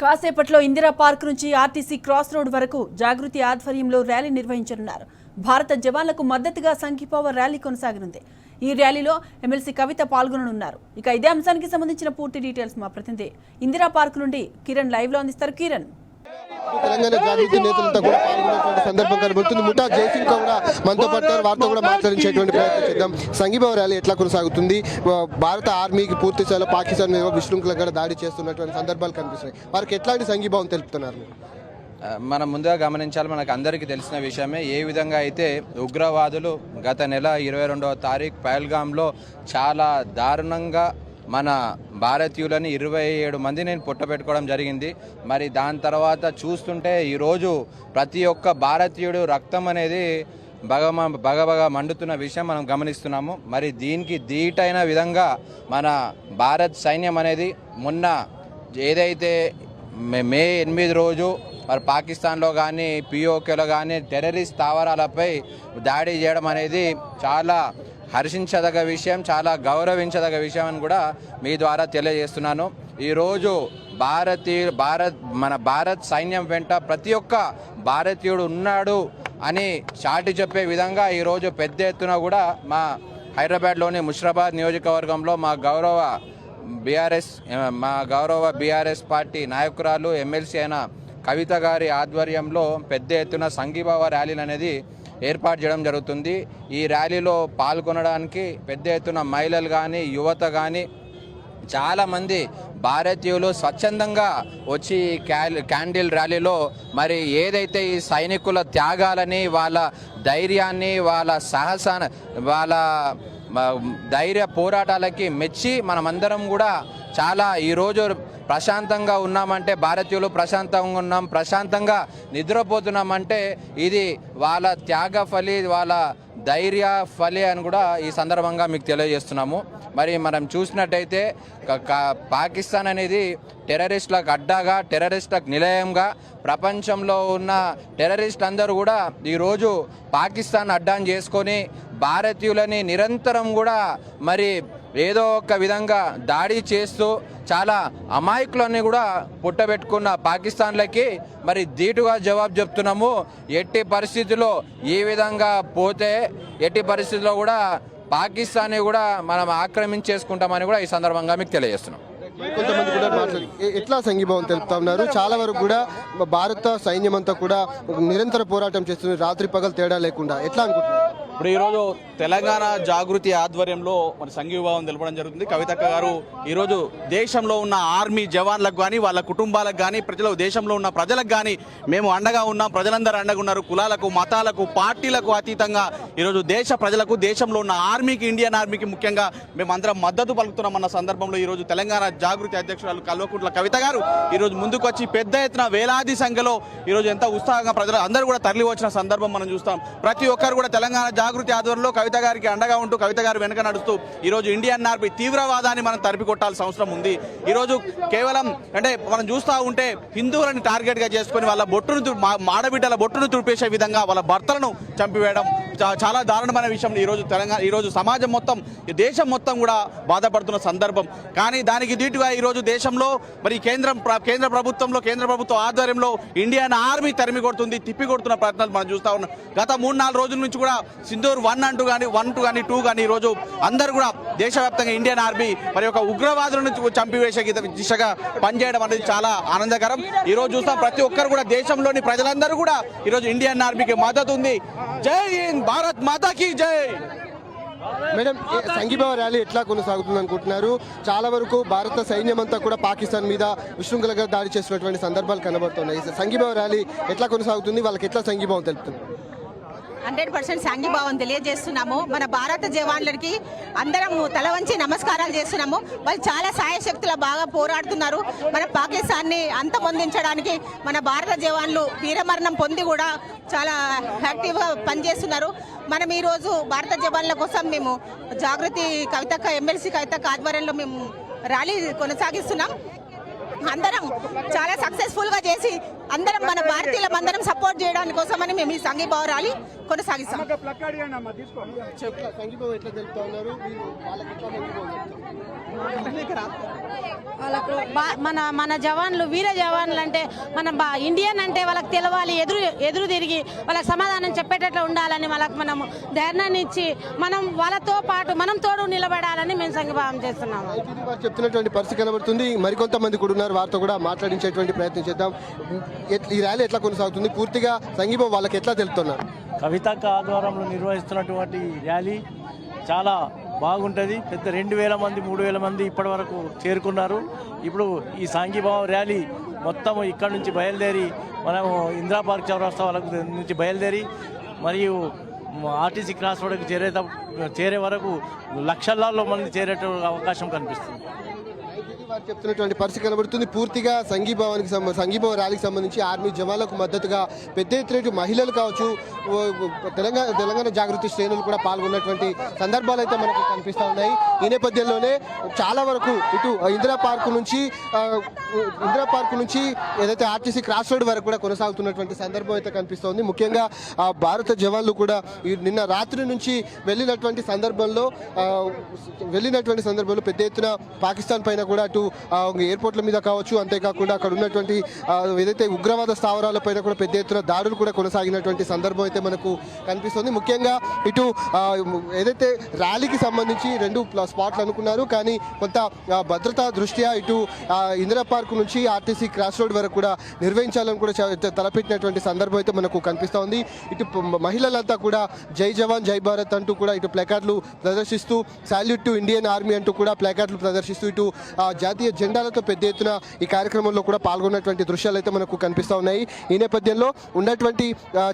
కాసేపట్లో ఇందిరా పార్క్ నుంచి RTC cross road వరకు జాగృతి ఆధ్వర్యంలో ర్యాలీ నిర్వహించనున్నారు. భారత జవాన్లకు మద్దతుగా సంఘీభావ ర్యాలీ కొనసాగనుంది. ఈ ర్యాలీలో ఎమ్మెల్సీ కవిత పాల్గొననున్నారు. ఇక ఇదే అంశానికి సంబంధించిన పూర్తి డీటెయిల్స్ మా ప్రతినిధి ఇందిరా పార్క్ నుండి కిరణ్ లైవ్ లో అందిస్తారు. కిరణ్, తెలంగాణ జాగృతి నేతలంతా కూడా పాల్గొనేటువంటి సందర్భం కనబడుతుంది. ముఠా జయసింగ్ కూడా మనతో పాటు వారితో కూడా మాట్లాడించేటువంటి ప్రయత్నం చేద్దాం. సంఘీభావ ర్యాలీ ఎట్లా కొనసాగుతుంది? భారత ఆర్మీకి పూర్తి స్థాయిలో పాకిస్తాన్ మీద విశృంఖలంగా దాడి చేస్తున్నటువంటి సందర్భాలు కనిపిస్తున్నాయి. వారికి ఎట్లాంటి సంఘీభావం తెలుపుతున్నారు? మనం ముందుగా గమనించాలి, మనకు అందరికీ తెలిసిన విషయమే. ఏ విధంగా అయితే ఉగ్రవాదులు గత నెల 22వ తారీఖు పహల్గామ్లో చాలా దారుణంగా మన భారతీయులని 27 మందిని పుట్టబెట్టుకోవడం జరిగింది. మరి దాని తర్వాత చూస్తుంటే ఈరోజు ప్రతి ఒక్క భారతీయుడు రక్తం అనేది బగబగ మండుతున్న విషయం మనం గమనిస్తున్నాము. మరి దీనికి ధీటైన విధంగా మన భారత్ సైన్యం అనేది మొన్న ఏదైతే మే 8 రోజు మరి పాకిస్తాన్లో కానీ పిఓకేలో కానీ టెర్రరిస్ట్ స్థావరాలపై దాడి చేయడం అనేది చాలా హర్షించదగ్గ విషయం, చాలా గౌరవించదగ్గ విషయం అని కూడా మీ ద్వారా తెలియజేస్తున్నాను. ఈరోజు మన భారత్ సైన్యం వెంట ప్రతి ఒక్క భారతీయుడు ఉన్నాడు అని చాటి చెప్పే విధంగా ఈరోజు పెద్ద ఎత్తున కూడా మా హైదరాబాద్లోని ముషిరాబాద్ నియోజకవర్గంలో మా గౌరవ బీఆర్ఎస్ పార్టీ నాయకురాలు ఎమ్మెల్సీ అయిన కవిత గారి ఆధ్వర్యంలో పెద్ద ఎత్తున సంఘీభావ ర్యాలీలు అనేది ఏర్పాటు చేయడం జరుగుతుంది. ఈ ర్యాలీలో పాల్గొనడానికి పెద్ద ఎత్తున మహిళలు కానీ యువత కానీ చాలామంది భారతీయులు స్వచ్ఛందంగా వచ్చి క్యాండిల్ ర్యాలీలో మరి ఏదైతే ఈ సైనికుల త్యాగాలని, వాళ్ళ ధైర్యాన్ని, వాళ్ళ సాహసాన్ని, వాళ్ళ ధైర్య పోరాటాలకి మెచ్చి మనమందరం కూడా చాలా ఈరోజు ప్రశాంతంగా ఉన్నామంటే, భారతీయులు ప్రశాంతంగా ఉన్నాం, ప్రశాంతంగా నిద్రపోతున్నామంటే ఇది వాళ్ళ త్యాగ ఫలి, వాళ్ళ ధైర్య ఫలి అని కూడా ఈ సందర్భంగా మీకు తెలియజేస్తున్నాము. మరి మనం చూసినట్టయితే పాకిస్తాన్ అనేది టెర్రరిస్టులకు అడ్డాగా, టెర్రరిస్టులకు నిలయంగా ప్రపంచంలో ఉన్న టెర్రరిస్ట్ అందరూ కూడా ఈరోజు పాకిస్తాన్ అడ్డాన్ని చేసుకొని భారతీయులని నిరంతరం కూడా మరి ఏదో ఒక విధంగా దాడి చేస్తూ చాలా అమాయకులన్నీ కూడా పుట్టబెట్టుకున్న పాకిస్తాన్లకి మరి ధీటుగా జవాబు చెప్తున్నాము. ఎట్టి పరిస్థితుల్లో ఈ విధంగా పోతే ఎట్టి పరిస్థితుల్లో కూడా పాకిస్తాన్ని కూడా మనం ఆక్రమించేసుకుంటామని కూడా ఈ సందర్భంగా మీకు తెలియజేస్తున్నాం. కొంతమంది కూడా మాట్లాడి ఎట్లా సంఘీభావం తెలుపుతా ఉన్నారు. చాలా వరకు కూడా భారత సైన్యం అంతా కూడా నిరంతర పోరాటం చేస్తుంది, రాత్రి పగలు తేడా లేకుండా. ఎట్లా అనుకుంటున్నారు? ఇప్పుడు ఈరోజు తెలంగాణ జాగృతి ఆధ్వర్యంలో మరి సంఘీభావం తెలపడం జరుగుతుంది. కవితక్క గారు ఈరోజు దేశంలో ఉన్న ఆర్మీ జవాన్లకు కానీ, వాళ్ళ కుటుంబాలకు కానీ, దేశంలో ఉన్న ప్రజలకు కానీ మేము అండగా ఉన్నాం, ప్రజలందరూ అండగా ఉన్నారు. కులాలకు, మతాలకు, పార్టీలకు అతీతంగా ఈరోజు దేశ ప్రజలకు, దేశంలో ఉన్న ఆర్మీకి, ఇండియన్ ఆర్మీకి ముఖ్యంగా మేమందరం మద్దతు పలుకుతున్నామన్న సందర్భంలో ఈరోజు తెలంగాణ జాగృతి అధ్యక్షురాలు కల్వకుంట్ల కవిత గారు ఈరోజు ముందుకు వచ్చి పెద్ద ఎత్తున వేలాది సంఖ్యలో ఈరోజు ఎంత ఉత్సాహంగా ప్రజలు అందరూ కూడా తరలి వచ్చిన సందర్భం మనం చూస్తాం. ప్రతి ఒక్కరు కూడా తెలంగాణ జాగృతి ఆధ్వర్యంలో కవిత గారికి అండగా ఉంటూ, కవిత గారు వెనుక నడుస్తూ ఈరోజు ఇండియన్ ఆర్మీ తీవ్రవాదాన్ని మనం తరిపి కొట్టాల్సిన అవసరం ఉంది. ఈరోజు కేవలం అంటే మనం చూస్తూ ఉంటే హిందువులను టార్గెట్ గా చేసుకుని వాళ్ళ మాడబిడ్డల బొట్టును తుడిపేసే విధంగా వాళ్ళ భర్తలను చంపివేయడం చాలా దారుణమైన విషయం. ఈరోజు సమాజం మొత్తం, దేశం మొత్తం కూడా బాధపడుతున్న సందర్భం. కానీ దానికి దీటుగా ఈరోజు దేశంలో మరి కేంద్ర ప్రభుత్వ ఆధ్వర్యంలో ఇండియన్ ఆర్మీ తరిమి కొడుతుంది, తిప్పి కొడుతున్న ప్రయత్నాలు మనం చూస్తూ ఉన్నాం. గత 3-4 రోజుల నుంచి కూడా సింధూర్ 1 2 కానీ 2 కానీ ఈరోజు అందరూ కూడా దేశవ్యాప్తంగా ఇండియన్ ఆర్మీ మరి ఒక ఉగ్రవాదులను చంపివేసే దిశగా పనిచేయడం అనేది చాలా ఆనందకరం. ఈరోజు చూస్తాం ప్రతి ఒక్కరు కూడా దేశంలోని ప్రజలందరూ కూడా ఈరోజు ఇండియన్ ఆర్మీకి మద్దతు ఉంది. జై హింద్, భారత్ మాతాకి జై. మేడం, సంఘీభావ ర్యాలీ ఎట్లా కొనసాగుతుంది అనుకుంటున్నారు? చాలా వరకు భారత సైన్యం అంతా కూడా పాకిస్తాన్ మీద విశృంఖలంగా దాడి చేసినటువంటి సందర్భాలు కనబడుతున్నాయి. సంఘీభావ ర్యాలీ ఎట్లా కొనసాగుతుంది? వాళ్ళకి ఎట్లా సంఘీభావం తెలుపుతుంది? 100% సంఘీభావం తెలియజేస్తున్నాము. మన భారత జవాన్లకి అందరం తల వంచి నమస్కారాలు చేస్తున్నాము. వాళ్ళు చాలా సాయశక్తుల బాగా పోరాడుతున్నారు. మన పాకిస్తాన్ని అంతమొందించడానికి మన భారత జవాన్లు వీరమరణం పొంది కూడా చాలా యాక్టివ్గా పనిచేస్తున్నారు. మనం ఈరోజు భారత జవాన్ల కోసం మేము జాగృతి కవితక్క, ఎమ్మెల్సీ కవితక్క ఆధ్వర్యంలో మేము ర్యాలీ కొనసాగిస్తున్నాం. అందరం చాలా సక్సెస్ఫుల్ సక్సెస్ఫుల్ గా చేసి అందరం మన భారతీయులం అందరం సపోర్ట్ చేయడానికి కోసమని మేము ఈ సంఘీభావ ర్యాలీ కొనసాగిస్తాం. సంఘీభావం ఎట్లా తెలుపుతా ఉన్నారు? వాళ్ళకి ఎట్లా సంఘీభావం చెప్తారు? వాళ్ళకు మన జవాన్లు వీర జవాన్లు అంటే మన ఇండియన్ అంటే వాళ్ళకి తెలవాలి, ఎదురు తిరిగి వాళ్ళకి సమాధానం చెప్పేటట్లు ఉండాలని వాళ్ళకి మనం ధైర్యాన్ని ఇచ్చి మనం వాళ్ళతో పాటు మనం తోడు నిలబడాలని మేము సంఘీభావం చేస్తున్నాము. వారు చెప్తున్నటువంటి పరిస్థితి కనబడుతుంది. మరికొంతమంది కూడా ఉన్నారు, వారితో కూడా మాట్లాడించేటువంటి ప్రయత్నం చేద్దాం. ఈ ర్యాలీ ఎట్లా కొనసాగుతుంది? పూర్తిగా సంఘీభావం వాళ్ళకి ఎట్లా తెలుపుతున్నారు? కవితక్క ఆధ్వర్యంలో నిర్వహిస్తున్నటువంటి ర్యాలీ చాలా బాగుంటుంది. పెద్ద 2,000 మంది 3,000 మంది ఇప్పటి వరకు చేరుకున్నారు. ఇప్పుడు ఈ సంఘీభావ ర్యాలీ మొత్తం ఇక్కడ నుంచి బయలుదేరి మనము ఇందిరా పార్క్ చౌరస్తా వాళ్ళకు నుంచి బయలుదేరి మరియు ఆర్టీసీ క్రాస్ రోడ్కి చేరే వరకు లక్షల్లో మంది చేరే అవకాశం కనిపిస్తుంది. వారు చెప్తున్నటువంటి పరిస్థితి కనబడుతుంది. పూర్తిగా సంఘీభావ ర్యాలీకి సంబంధించి ఆర్మీ జవాన్లకు మద్దతుగా పెద్ద ఎత్తున మహిళలు కావచ్చు, తెలంగాణ జాగృతి శ్రేణులు కూడా పాల్గొన్నటువంటి సందర్భాలు అయితే మనకు కనిపిస్తూ ఉన్నాయి. ఈ నేపథ్యంలోనే చాలా వరకు ఇటు ఇందిరా పార్క్ నుంచి ఏదైతే ఆర్టీసీ క్రాస్ రోడ్ వరకు కూడా కొనసాగుతున్నటువంటి సందర్భం అయితే కనిపిస్తోంది. ముఖ్యంగా భారత జవాన్లు కూడా నిన్న రాత్రి నుంచి వెళ్ళినటువంటి సందర్భంలో పెద్ద ఎత్తున పాకిస్తాన్ పైన కూడా అటు ఎయిర్పోర్ట్ల మీద కావచ్చు, అంతేకాకుండా అక్కడ ఉన్నటువంటి ఏదైతే ఉగ్రవాద స్థావరాలపైన కూడా పెద్ద ఎత్తున దాడులు కూడా కొనసాగినటువంటి సందర్భం అయితే మనకు కనిపిస్తుంది. ముఖ్యంగా ఇటు ఏదైతే ర్యాలీకి సంబంధించి 2 స్పాట్లు అనుకున్నారు, కానీ కొంత భద్రతా దృష్ట్యా ఇటు ఇందిరా పార్క్ నుంచి ఆర్టీసీ క్రాస్ రోడ్ వరకు కూడా నిర్వహించాలని కూడా తలపెట్టినటువంటి సందర్భం అయితే మనకు కనిపిస్తూ ఉంది. ఇటు మహిళలంతా కూడా జై జవాన్ జై భారత్ అంటూ కూడా ఇటు ప్లకార్డులు ప్రదర్శిస్తూ, సాల్యూట్ టు ఇండియన్ ఆర్మీ అంటూ కూడా ప్లకార్డులు ప్రదర్శిస్తూ ఇటు జాతీయ జెండాలతో పెద్ద ఎత్తున ఈ కార్యక్రమంలో కూడా పాల్గొన్నటువంటి దృశ్యాలు అయితే మనకు కనిపిస్తూ ఉన్నాయి. ఈ నేపథ్యంలో ఉన్నటువంటి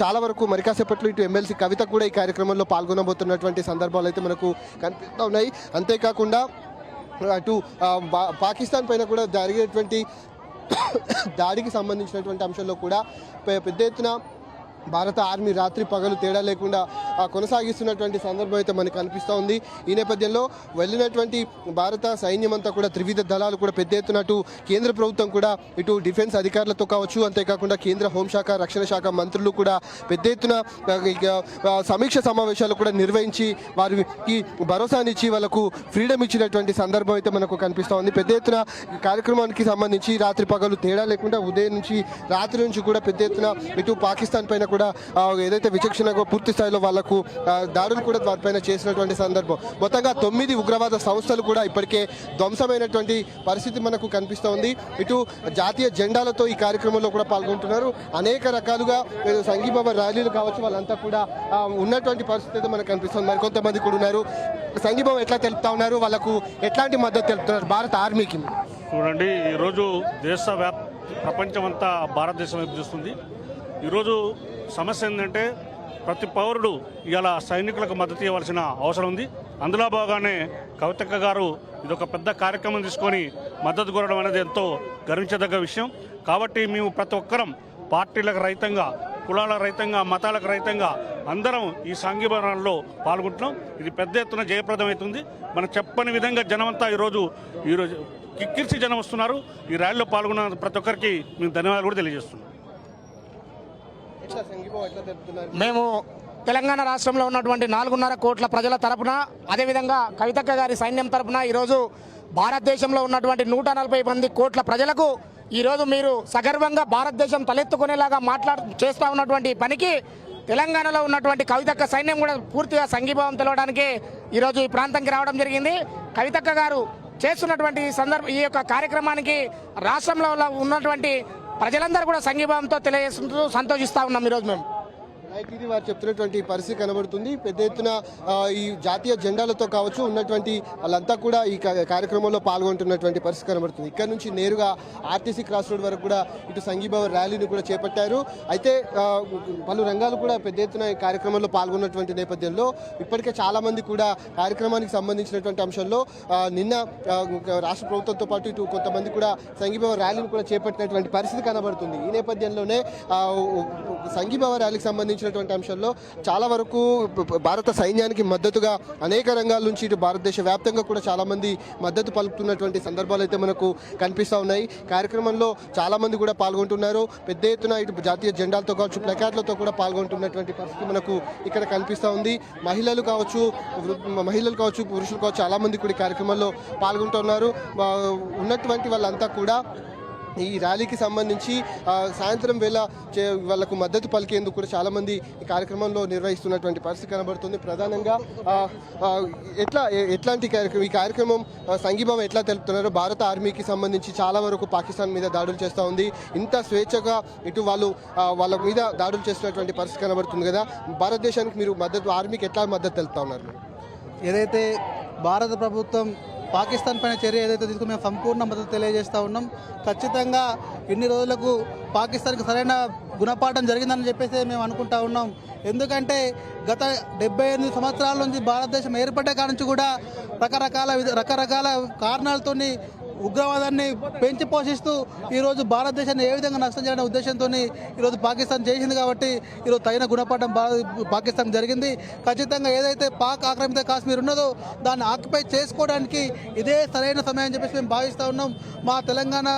చాలా వరకు మరికాసేపట్లో ఇటు ఎమ్మెల్సీ కవిత కూడా ఈ కార్యక్రమంలో పాల్గొనబోతున్నటువంటి సందర్భాలు అయితే మనకు కనిపిస్తూ ఉన్నాయి. అంతేకాకుండా అటు పాకిస్తాన్ పైన కూడా జరిగేటువంటి దాడికి సంబంధించినటువంటి అంశంలో కూడా పెద్ద ఎత్తున భారత ఆర్మీ రాత్రి పగలు తేడా లేకుండా కొనసాగిస్తున్నటువంటి సందర్భం అయితే మనకు కనిపిస్తూ ఉంది. ఈ నేపథ్యంలో వెళ్ళినటువంటి భారత సైన్యం అంతా కూడా త్రివిధ దళాలు కూడా పెద్ద ఎత్తున అటు కేంద్ర ప్రభుత్వం కూడా ఇటు డిఫెన్స్ అధికారులతో కావచ్చు, అంతేకాకుండా కేంద్ర హోంశాఖ రక్షణ శాఖ మంత్రులు కూడా పెద్ద ఎత్తున సమీక్ష సమావేశాలు కూడా నిర్వహించి వారికి భరోసానిచ్చి వాళ్ళకు ఫ్రీడమ్ ఇచ్చినటువంటి సందర్భం అయితే మనకు కనిపిస్తూ ఉంది. పెద్ద ఎత్తున కార్యక్రమానికి సంబంధించి రాత్రి పగలు తేడా లేకుండా ఉదయం నుంచి రాత్రి నుంచి కూడా పెద్ద ఎత్తున ఇటు పాకిస్తాన్ పైన కూడా ఏదైతే విచక్షణగా పూర్తి స్థాయిలో వాళ్లకు దాడులు కూడా వారిపైన చేసినటువంటి సందర్భం. మొత్తంగా 9 ఉగ్రవాద సంస్థలు కూడా ఇప్పటికే ధ్వంసమైనటువంటి పరిస్థితి మనకు కనిపిస్తూ ఉంది. ఇటు జాతీయ జెండాలతో ఈ కార్యక్రమంలో కూడా పాల్గొంటున్నారు. అనేక రకాలుగా సంఘీభావ ర్యాలీలు కావచ్చు, వాళ్ళంతా కూడా ఉన్నటువంటి పరిస్థితి అయితే మనకు కనిపిస్తుంది. మరికొంతమంది కూడా ఉన్నారు. సంఘీభావం ఎట్లా తెలుపుతా ఉన్నారు? వాళ్ళకు ఎట్లాంటి మద్దతు తెలుపుతున్నారు భారత ఆర్మీకి? చూడండి, ఈరోజు ప్రపంచమంతా భారతదేశం వైపు చూస్తుంది. ఈరోజు సమస్య ఏంటంటే ప్రతి పౌరుడు ఇవాళ సైనికులకు మద్దతు ఇవ్వాల్సిన అవసరం ఉంది. అందులో భాగంగానే కవితక్క గారు ఇదొక పెద్ద కార్యక్రమం తీసుకొని మద్దతు కోరడం అనేది ఎంతో గర్వించదగ్గ విషయం. కాబట్టి మేము ప్రతి ఒక్కరం పార్టీలకు రహితంగా, కులాల రహితంగా, మతాలకు రహితంగా అందరం ఈ సంఘీభావంలో పాల్గొంటున్నాం. ఇది పెద్ద ఎత్తున జయప్రదమవుతుంది. మనం చెప్పని విధంగా జనమంతా ఈరోజు కిక్కిరిసి జనం వస్తున్నారు. ఈ ర్యాలీలో పాల్గొన్న ప్రతి ఒక్కరికి మేము ధన్యవాదాలు కూడా తెలియజేస్తున్నాం. మేము తెలంగాణ రాష్ట్రంలో ఉన్నటువంటి 4.5 కోట్ల ప్రజల తరపున, అదేవిధంగా కవితక్క గారి సైన్యం తరపున ఈరోజు భారతదేశంలో ఉన్నటువంటి 140 కోట్ల ప్రజలకు ఈరోజు మీరు సగర్వంగా భారతదేశం తలెత్తుకునేలాగా చేస్తూ ఉన్నటువంటి పనికి తెలంగాణలో ఉన్నటువంటి కవితక్క సైన్యం కూడా పూర్తిగా సంఘీభావం తెలవడానికి ఈరోజు ఈ ప్రాంతానికి రావడం జరిగింది. కవితక్క గారు చేస్తున్నటువంటి ఈ యొక్క కార్యక్రమానికి రాష్ట్రంలో ఉన్నటువంటి ప్రజలందరూ కూడా సంఘీభావంతో తెలియజేస్తూ సంతోషిస్తూ ఉన్నాం ఈరోజు మేము. ఇది వారు చెప్తున్నటువంటి పరిస్థితి కనబడుతుంది. పెద్ద ఎత్తున ఈ జాతీయ జెండాలతో కావచ్చు ఉన్నటువంటి వాళ్ళంతా కూడా ఈ కార్యక్రమంలో పాల్గొంటున్నటువంటి పరిస్థితి కనబడుతుంది. ఇక్కడ నుంచి నేరుగా ఆర్టీసీ క్రాస్ రోడ్ వరకు కూడా ఇటు సంఘీభావ ర్యాలీని కూడా చేపట్టారు. అయితే పలు రంగాలు కూడా పెద్ద ఎత్తున ఈ కార్యక్రమంలో పాల్గొన్నటువంటి నేపథ్యంలో ఇప్పటికే చాలామంది కూడా కార్యక్రమానికి సంబంధించినటువంటి అంశంలో నిన్న రాష్ట్ర ప్రభుత్వంతో పాటు ఇటు కొంతమంది కూడా సంఘీభావ ర్యాలీని కూడా చేపట్టినటువంటి పరిస్థితి కనబడుతుంది. ఈ నేపథ్యంలోనే సంఘీభావ ర్యాలీకి సంబంధించిన సంబంధించినటువంటి అంశంలో చాలా వరకు భారత సైన్యానికి మద్దతుగా అనేక రంగాల నుంచి ఇటు భారతదేశ వ్యాప్తంగా కూడా చాలామంది మద్దతు పలుకుతున్నటువంటి సందర్భాలు అయితే మనకు కనిపిస్తూ ఉన్నాయి. కార్యక్రమంలో చాలామంది కూడా పాల్గొంటున్నారు. పెద్ద ఎత్తున ఇటు జాతీయ జెండాలతో కావచ్చు, ప్లకార్డులతో కూడా పాల్గొంటున్నటువంటి పరిస్థితి మనకు ఇక్కడ కనిపిస్తూ ఉంది. మహిళలు కావచ్చు, పురుషులు కావచ్చు, చాలామంది కూడా ఈ కార్యక్రమంలో పాల్గొంటున్నారు. ఉన్నటువంటి వాళ్ళంతా కూడా ఈ ర్యాలీకి సంబంధించి సాయంత్రం వేళ వాళ్ళకు మద్దతు పలికేందుకు కూడా చాలామంది ఈ కార్యక్రమంలో నిర్వహిస్తున్నటువంటి పరిస్థితి కనబడుతుంది. ప్రధానంగా ఎట్లాంటి కార్యక్రమం, ఈ కార్యక్రమం సంఘీభావం ఎట్లా తెలుపుతున్నారు? భారత ఆర్మీకి సంబంధించి చాలా వరకు పాకిస్తాన్ మీద దాడులు చేస్తూ ఉంది. ఇంత స్వేచ్ఛగా ఇటు వాళ్ళ మీద దాడులు చేస్తున్నటువంటి పరిస్థితి కనబడుతుంది కదా. భారతదేశానికి మీరు మద్దతు, ఆర్మీకి ఎట్లా మద్దతు తెలుపుతా ఉన్నారు? ఏదైతే భారత ప్రభుత్వం పాకిస్తాన్ పైన చర్య ఏదైతే తీసుకుని మేము సంపూర్ణ మద్దతు తెలియజేస్తూ ఉన్నాం. ఖచ్చితంగా ఇన్ని రోజులకు పాకిస్తాన్కి సరైన గుణపాఠం జరిగిందని చెప్పేసి మేము అనుకుంటా ఉన్నాం. ఎందుకంటే గత 78 సంవత్సరాల నుంచి భారతదేశం ఏర్పడ్డ కాడ నుంచి కూడా రకరకాల కారణాలతోని ఉగ్రవాదాన్ని పెంచి పోషిస్తూ ఈరోజు భారతదేశాన్ని ఏ విధంగా నష్టం చేయాలనే ఉద్దేశంతో ఈరోజు పాకిస్తాన్ చేసింది. కాబట్టి ఈరోజు తగిన గుణపాఠం పాకిస్తాన్ జరిగింది. ఖచ్చితంగా ఏదైతే పాక్ ఆక్రమిత కాశ్మీర్ ఉన్నదో దాన్ని ఆక్యుపై చేసుకోవడానికి ఇదే సరైన సమయం అని చెప్పేసి మేము భావిస్తూ ఉన్నాం. మా తెలంగాణ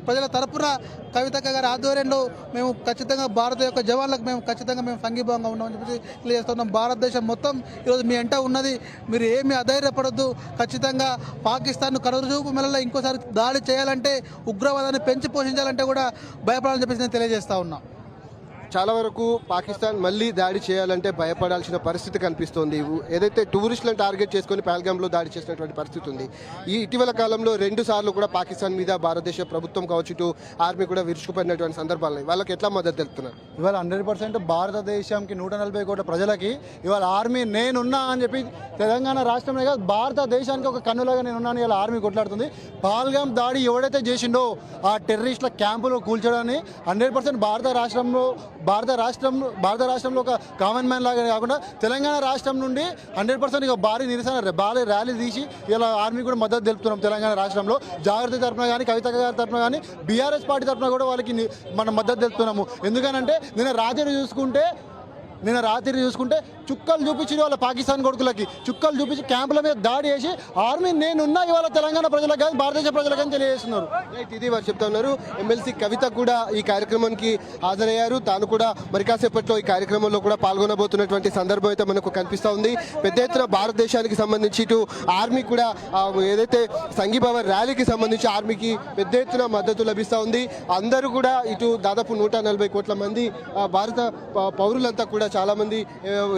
ప్రజల తరపున కవితక్క గారి ఆధ్వర్యంలో మేము ఖచ్చితంగా భారత యొక్క జవాన్లకు మేము సంఘీభావంగా ఉన్నామని చెప్పేసి తెలియజేస్తున్నాం. భారతదేశం మొత్తం ఈరోజు మీ వెంట ఉన్నది. మీరు ఏమీ అధైర్యపడొద్దు. ఖచ్చితంగా పాకిస్తాన్ను కనుచూపు మెల్ల ఇంకోసారి దాడి చేయాలంటే, ఉగ్రవాదాన్ని పెంచి పోషించాలంటే కూడా భయపడాలని చెప్పేసి నేను తెలియజేస్తా ఉన్నా. చాలా వరకు పాకిస్తాన్ మళ్ళీ దాడి చేయాలంటే భయపడాల్సిన పరిస్థితి కనిపిస్తోంది. ఏదైతే టూరిస్టులను టార్గెట్ చేసుకొని పహల్గామ్లో దాడి చేసినటువంటి పరిస్థితి ఉంది. ఈ ఇటీవల కాలంలో 2 సార్లు కూడా పాకిస్తాన్ మీద భారతదేశ ప్రభుత్వం కావచ్చు, ఇటు ఆర్మీ కూడా విరుచుకుపడినటువంటి సందర్భాలు వాళ్ళకి ఎట్లా మద్దతు తెలుపుతున్నారు? ఇవాళ 100% భారతదేశంకి 140 కోట్ల ప్రజలకి ఇవాళ ఆర్మీ నేనున్నా అని చెప్పి తెలంగాణ రాష్ట్రమే కాదు భారతదేశానికి ఒక కన్నులాగా నేనున్నాను ఇలా ఆర్మీ కొట్లాడుతుంది. పహల్గామ్ దాడి ఎవడైతే చేసిండో ఆ టెర్రరిస్టుల క్యాంపులో కూల్చడాన్ని 100% భారత రాష్ట్రంలో ఒక కామన్ మ్యాన్ లాగా కాకుండా తెలంగాణ రాష్ట్రం నుండి 100% ఇక భారీ ర్యాలీ తీసి ఇలా ఆర్మీ కూడా మద్దతు తెలుపుతున్నాం. తెలంగాణ రాష్ట్రంలో జాగృతి తరఫున కానీ, కవితక్క గారి తరఫున కానీ, బీఆర్ఎస్ పార్టీ తరఫున కూడా వాళ్ళకి మనం మద్దతు తెలుపుతున్నాము. ఎందుకనంటే నిన్న రాత్రి చూసుకుంటే చుక్కలు చూపించి వాళ్ళ పాకిస్తాన్ కొడుకులకి చుక్కలు చూపించి క్యాంపుల మీద దాడి చేసి ఆర్మీ నేనున్నా ఇవాళ తెలంగాణ ప్రజలకు కానీ, భారతదేశ ప్రజలకు కానీ తెలియజేస్తున్నారు. ఇది వారు చెప్తా ఉన్నారు. ఎమ్మెల్సీ కవిత కూడా ఈ కార్యక్రమానికి హాజరయ్యారు. తాను కూడా మరి కాసేపట్లో ఈ కార్యక్రమంలో కూడా పాల్గొనబోతున్నటువంటి సందర్భం అయితే మనకు కనిపిస్తూ ఉంది. పెద్ద ఎత్తున భారతదేశానికి సంబంధించి ఇటు ఆర్మీ కూడా ఏదైతే సంఘీభావ ర్యాలీకి సంబంధించి ఆర్మీకి పెద్ద ఎత్తున మద్దతు లభిస్తూ ఉంది. అందరూ కూడా ఇటు దాదాపు 140 కోట్ల మంది భారత పౌరులంతా కూడా చాలా మంది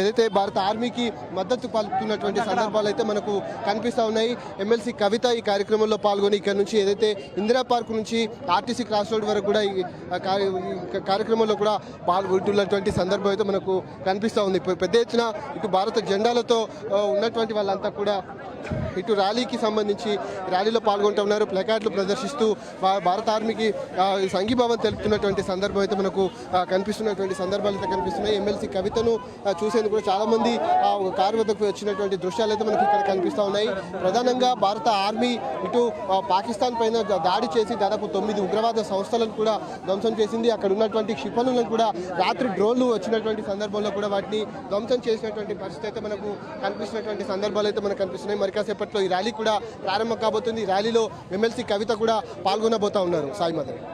ఏదైతే భారత ఆర్మీకి మద్దతు పలుకుతున్నటువంటి సందర్భాలు అయితే మనకు కనిపిస్తూ ఉన్నాయి. ఎమ్మెల్సీ కవిత ఈ కార్యక్రమంలో పాల్గొని ఇక్కడ నుంచి ఏదైతే ఇందిరా పార్క్ నుంచి ఆర్టీసీ క్రాస్ రోడ్ వరకు కూడా ఈ కార్యక్రమంలో కూడా పాల్గొంటున్నటువంటి సందర్భం అయితే మనకు కనిపిస్తూ ఉంది. పెద్ద ఎత్తున ఇటు భారత జెండాలతో ఉన్నటువంటి వాళ్ళంతా కూడా ఇటు ర్యాలీకి సంబంధించి ర్యాలీలో పాల్గొంటున్నారు. ప్లకార్డులు ప్రదర్శిస్తూ భారత ఆర్మీకి సంఘీభావం తెలుపుతున్నటువంటి సందర్భం అయితే మనకు కనిపిస్తున్నటువంటి సందర్భాలు అయితే కనిపిస్తున్నాయి. ఎమ్మెల్సీ కవితను చూసేందుకు కూడా చాలామంది కారు వద్దకు వచ్చినటువంటి దృశ్యాలు అయితే మనకి ఇక్కడ కనిపిస్తూ ఉన్నాయి. ప్రధానంగా భారత ఆర్మీ ఇటు పాకిస్తాన్ పైన దాడి చేసి దాదాపు 9 ఉగ్రవాద సంస్థలను కూడా ధ్వంసం చేసింది. అక్కడ ఉన్నటువంటి క్షిపణులను కూడా రాత్రి డ్రోన్లు వచ్చినటువంటి సందర్భంలో కూడా వాటిని ధ్వంసం చేసినటువంటి పరిస్థితి అయితే మనకు కనిపిస్తున్నటువంటి సందర్భాలు అయితే మనకు కనిపిస్తున్నాయి. మరి కాసేపట్లో ఈ ర్యాలీ కూడా ప్రారంభం కాబోతుంది. ఈ ర్యాలీలో ఎమ్మెల్సీ కవిత కూడా పాల్గొనబోతా ఉన్నారు. సాయి మదన్.